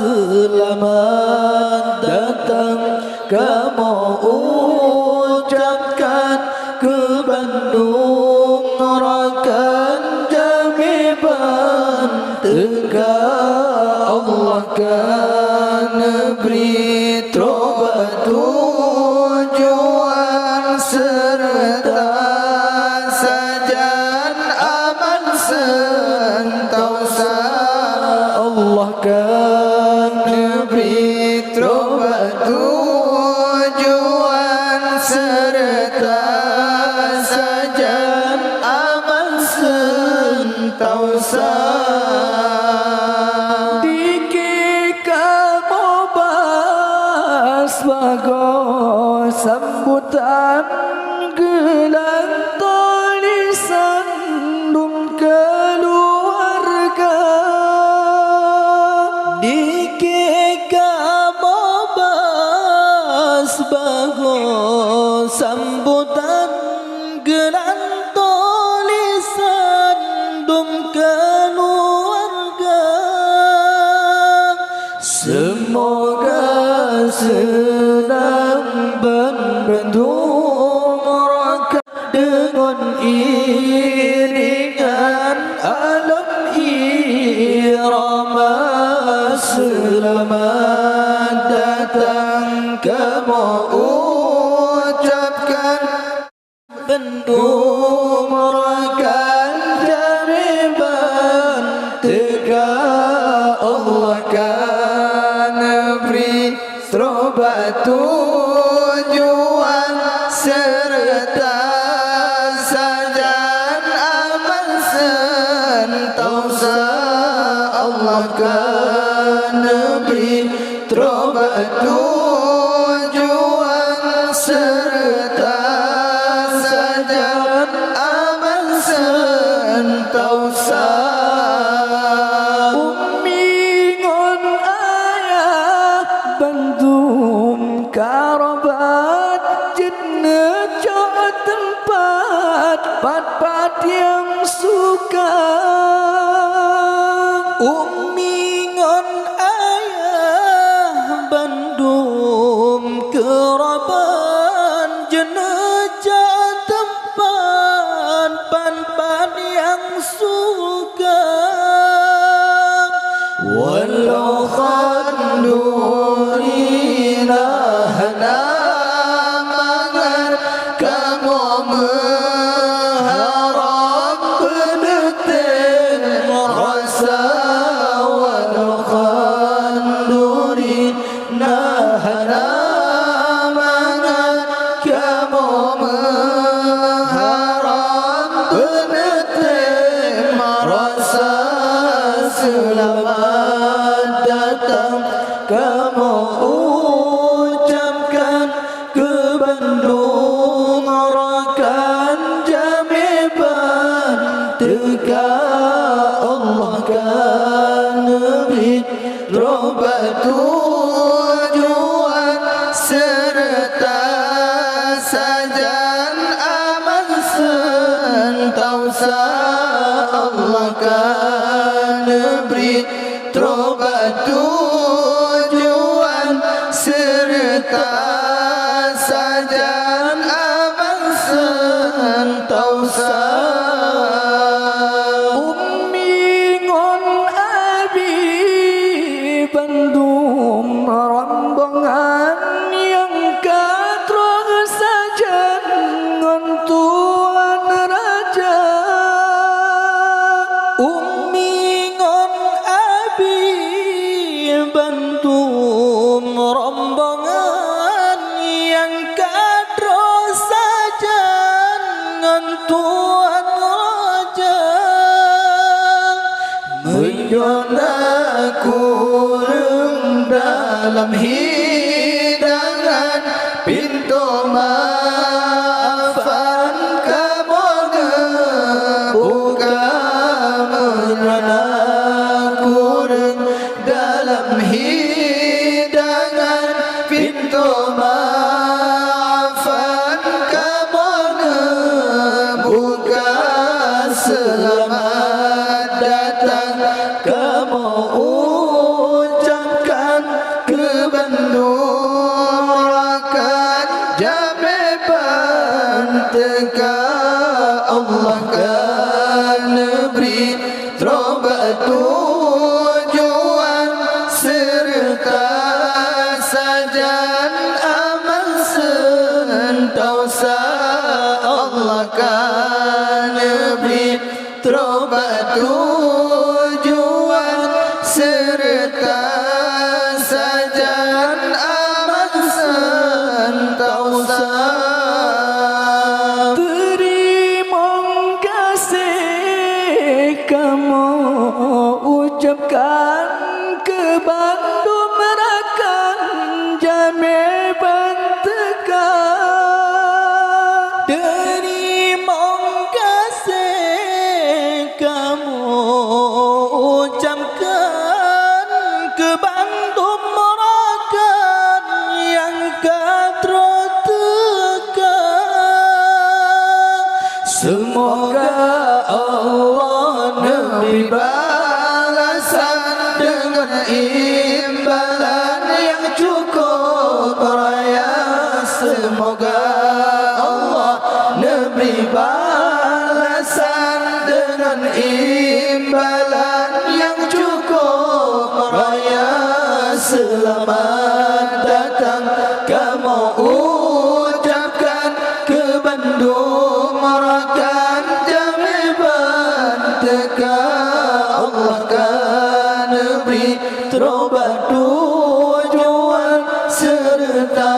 selamat datang. Kamu ucapkan ke Bandung, rakan Jamiban Tegak. Allah kan beri tobat tujuan serta sajan aman sentosa. Allah kan beri tobat tujuan serta sajan aman sentosa. Sebagai sambutan gelang tulisan dum keluarga dikeka bobas sebagai sambutan gelang tulisan dum keluarga. Semoga senang Bandung rakan dengan iringan alam irama. Selamat datang kamu ucapkan Bandung rakan Jamiban Tegak. Allah kan beri tobat tujuan serta sajan aman sentosa. Allah kan beri tobat tujuan serta sajan aman sentosa. Bandung karabat jenajah tempat pat-pat yang suka. Umingon ayah Bandung karabat jenajah tempat pat-pat yang suka. Walau khandurina hanamangan kamu mengharap benetin rasa. Walau khandurina hanamangan kamu mengharap benetin rasa. Selamat datang kamu ucapkan ke Bandung rakan Jamiban Tegak. Allah kan beri tobat tujuan serta sajan aman sentosa. Allah kan beri tobat tujuan serta sajan aman sentosa. Umingon abi Bandung rombongan yang katrong sajan ngontuan raja. Umingon abi Bandung rombongan yang kadro sajan ngontuan raja. Menyona kurung dalam hidangan pintu maafan kamu buka. Menyona kurung dalam hidangan pintu maafan kamu buka. Selamat datang kamu ucapkan tujuan serta sajan aman sentosa. Terima kasih kamu ucapkan ke Bandung Merakan Jamil Bantekan. Terima kasih kamu ucapkan ke Bandung Merakan yang katrotekan. Semoga Allah memberi balasan dengan imbalan yang cukup raya. Semoga Allah memberi balasan dengan imbalan yang cukup raya. Selamat datang kamu ucapkan ke Bandung Merakan Jamil Bantekan. Allah kan beri terobat tujuan serta